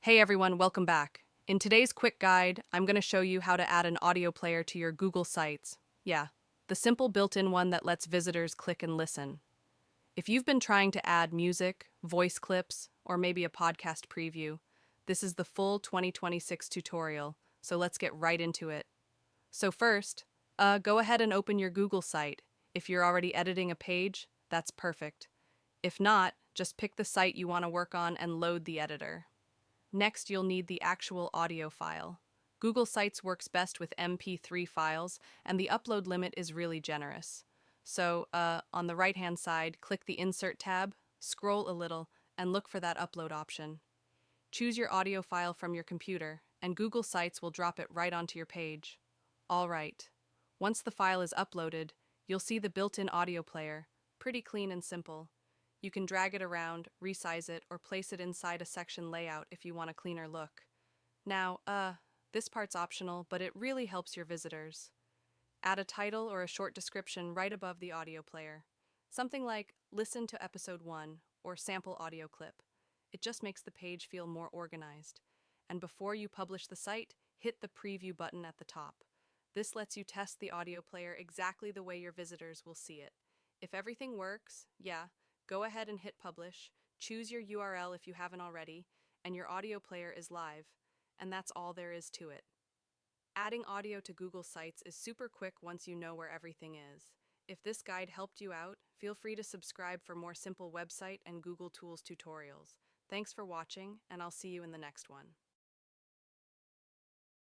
Hey everyone, welcome back. In today's quick guide, I'm going to show you how to add an audio player to your Google Sites. Yeah, the simple built-in one that lets visitors click and listen. If you've been trying to add music, voice clips, or maybe a podcast preview, this is the full 2026 tutorial, so let's get right into it. So first, go ahead and open your Google site. If you're already editing a page, that's perfect. If not, just pick the site you want to work on and load the editor. Next, you'll need the actual audio file. Google Sites works best with MP3 files, and the upload limit is really generous. So, on the right-hand side, click the Insert tab, scroll a little, and look for that upload option. Choose your audio file from your computer, and Google Sites will drop it right onto your page. All right. Once the file is uploaded, you'll see the built-in audio player, pretty clean and simple. You can drag it around, resize it, or place it inside a section layout if you want a cleaner look. Now, this part's optional, but it really helps your visitors. Add a title or a short description right above the audio player. Something like, "Listen to episode 1" or "Sample audio clip." It just makes the page feel more organized. And before you publish the site, hit the preview button at the top. This lets you test the audio player exactly the way your visitors will see it. If everything works, go ahead and hit publish, choose your URL if you haven't already, and your audio player is live. And that's all there is to it. Adding audio to Google Sites is super quick once you know where everything is. If this guide helped you out, feel free to subscribe for more simple website and Google Tools tutorials. Thanks for watching, and I'll see you in the next one.